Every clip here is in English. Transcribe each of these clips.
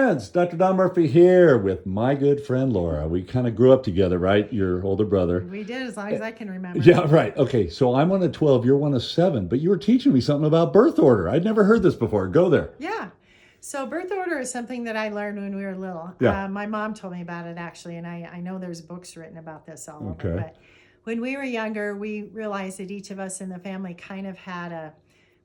friends. Dr. Don Murphy here with my good friend Laura. We kind of grew up together, right? Your older brother. We did, as long as I can remember. Yeah, right. Okay, so I'm one of 12, you're one of 7, but you were teaching me something about birth order. I'd never heard this before. Go there. Yeah. So birth order is something that I learned when we were little. Yeah. My mom told me about it, actually, and I know there's books written about this all Okay. over. But when we were younger, we realized that each of us in the family kind of had a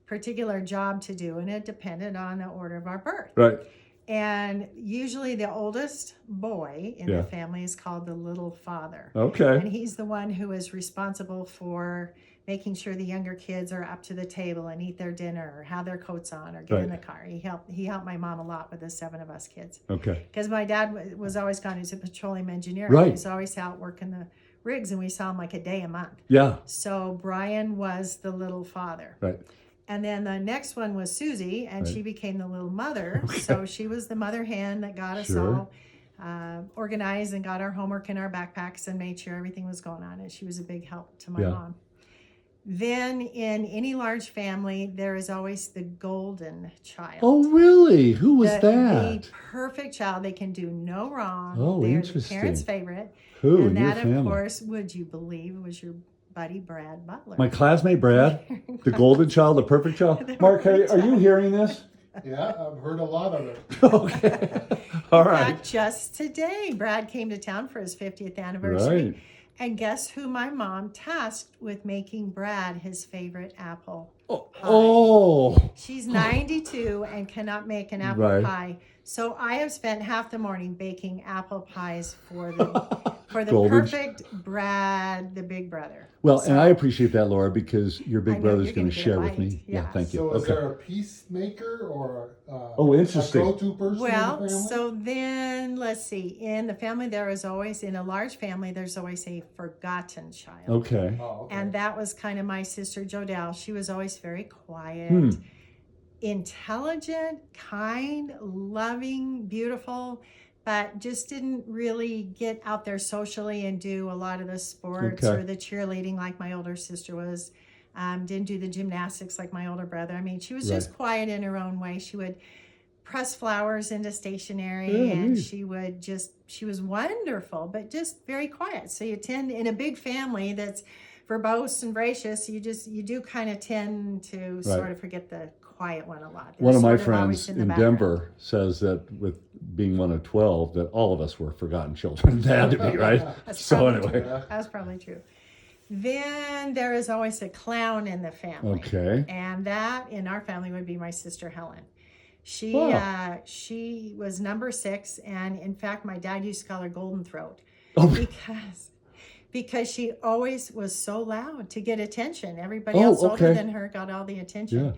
particular job to do, and it depended on the order of our birth. Right. And usually the oldest boy in Yeah. the family is called the little father. Okay. And he's the one who is responsible for making sure the younger kids are up to the table and eat their dinner or have their coats on or get in the Right. car. He helped my mom a lot with the 7 of us kids. Okay. Because my dad was always gone. He's a petroleum engineer. Right. He was always out working the rigs, and we saw him like a day a month. Yeah. So Brian was the little father. Right. And then the next one was Susie, and Right. she became the little mother. Okay. So she was the mother hen that got us Sure. all organized and got our homework in our backpacks and made sure everything was going on. And she was a big help to my Yeah. mom. Then in any large family, there is always the golden child. Oh, really? Who was the that? perfect child. They can do no wrong. Oh, They're interesting. the parents' favorite. Who And in your that, of family? course, would you believe, was your buddy Brad Butler. My classmate Brad, the golden child, the perfect child. Mark, are you hearing this? Yeah, I've heard a lot of it. Okay. All In right. fact, just today, Brad came to town for his 50th anniversary. Right. And guess who my mom tasked with making Brad his favorite apple pie? Oh. She's 92 and cannot make an apple Right. pie. So I have spent half the morning baking apple pies for the Golden. perfect Brad, the big brother. Well, So and I appreciate that, Laura, because your I big know brother's you're going gonna to get share it with right. me. Yeah, Yeah. thank you. So is Okay. there a peacemaker or Oh, a interesting. go-to person in Well, the family? so then let's see. In the family, there is always, in a large family, there's always a forgotten child. Okay. Oh, okay. And that was kind of my sister Jodelle. She was always very quiet, Hmm. intelligent, kind, loving, beautiful, but just didn't really get out there socially and do a lot of the sports Okay. or the cheerleading like my older sister was. Didn't do the gymnastics like my older brother. I mean, she was just Right. quiet in her own way. She would press flowers into stationery, Yeah, and neat. she was wonderful, but just very quiet. So you tend, in a big family that's verbose and voracious, you do kind of tend to sort of forget the quiet one a lot. They're One of my sort always friends the in background. Denver says that with being one of 12, that all of us were forgotten children. They had to be, right? That's So probably anyway. Yeah. That's probably true. Then there is always a clown in the family. Okay. And that in our family would be my sister Helen. Wow. She was number 6, and in fact my dad used to call her Golden Throat Oh, because she always was so loud to get attention. Everybody Oh, else older okay. than her got all the attention. yeah.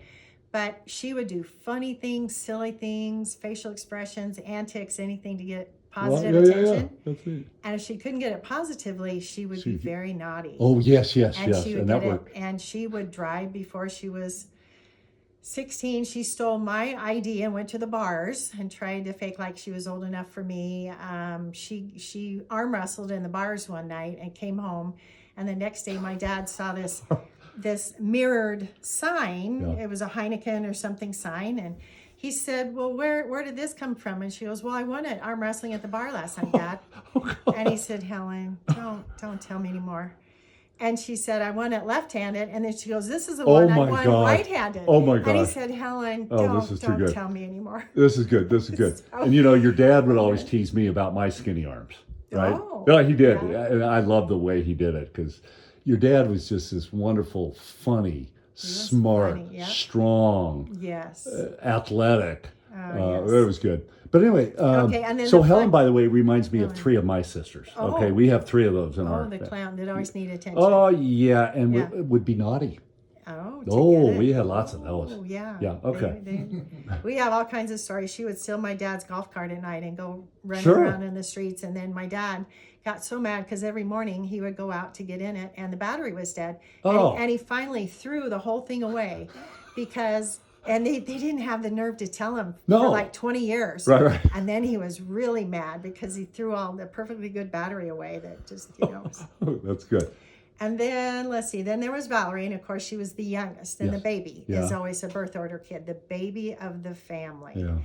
But she would do funny things, silly things, facial expressions, antics, anything to get Well, positive attention. That's it. And if she couldn't get it positively, she would be very naughty. Oh, yes, yes, and yes. she would And that get it, worked. and she would drive before she was 16. She stole my ID and went to the bars and tried to fake like she was old enough for me. She arm wrestled in the bars one night and came home, and the next day my dad saw this mirrored sign. Yeah. It was a Heineken or something sign, and he said, "Well, where did this come from?" And she goes, "Well, I won at arm wrestling at the bar last night, Dad." And he said, "Helen, don't tell me anymore." And she said, "I won it left-handed." And then she goes, "This is the one I my won God. right-handed." Oh, my And he gosh. said, "Helen, Oh, this is too don't good. tell me anymore." This is good. This is good. So- And you know, your dad would always tease me about my skinny arms, right? Oh, Yeah, he did. yeah. And I love the way he did it because your dad was just this wonderful, funny, smart, funny, yeah. strong, Yes. athletic. yes. It was good. But anyway, Okay, and then so the Helen, fun- by the way, reminds me of 3 of my sisters. Oh. Okay, we have 3 of those in Oh, our the family. clown that always need attention. Oh, yeah, and Yeah. would be naughty. Oh, Oh, get it. we had lots of those. Oh, yeah. Yeah, okay. We have all kinds of stories. She would steal my dad's golf cart at night and go running Sure. around in the streets. And then my dad got so mad because every morning he would go out to get in it and the battery was dead. Oh. And he finally threw the whole thing away because, and they didn't have the nerve to tell him No. for like 20 years. Right, right. And then he was really mad because he threw all the perfectly good battery away that just, was. That's good. And then let's see. Then there was Valerie, and of course she was the youngest, and Yes. the baby Yeah. is always a birth order kid, the baby of the family. Yeah.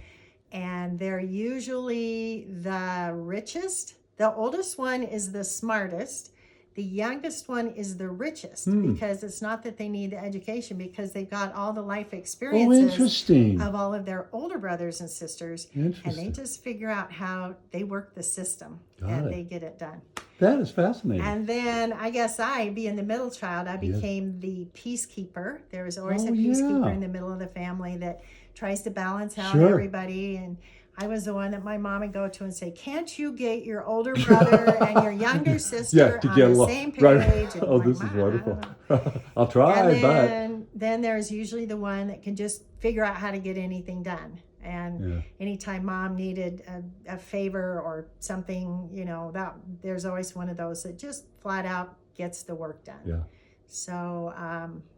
and they're usually the richest. The oldest one is the smartest. The youngest one is the richest, because it's not that they need the education, because they've got all the life Oh, experiences interesting. of all of their older brothers and sisters, and they Interesting. just figure out how they work the system Got and it. they get it done. That is fascinating. And then I guess being the middle child, I became the peacekeeper. There was always a Oh, peacekeeper yeah. in the middle of the family that tries to balance out Sure. everybody. And I was the one that my mom would go to and say, "Can't you get your older brother and your younger sister to on get the along. same page?" Right. And Oh, I'm this like, is "Ma, I wonderful. don't know." I'll try, And then there's usually the one that can just figure out how to get anything done. And anytime mom needed a favor or something, that there's always one of those that just flat out gets the work done. Yeah. So,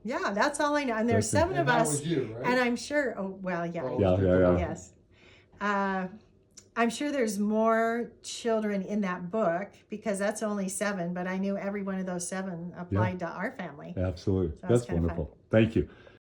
that's all I know. And there's That's it. 7 and of that us. was you, right? And I'm sure, yeah. Oh, Yeah. Yes. I'm sure there's more children in that book, because that's only 7, but I knew every one of those 7 applied to our family. Absolutely. So That's it's kinda wonderful. Thank you.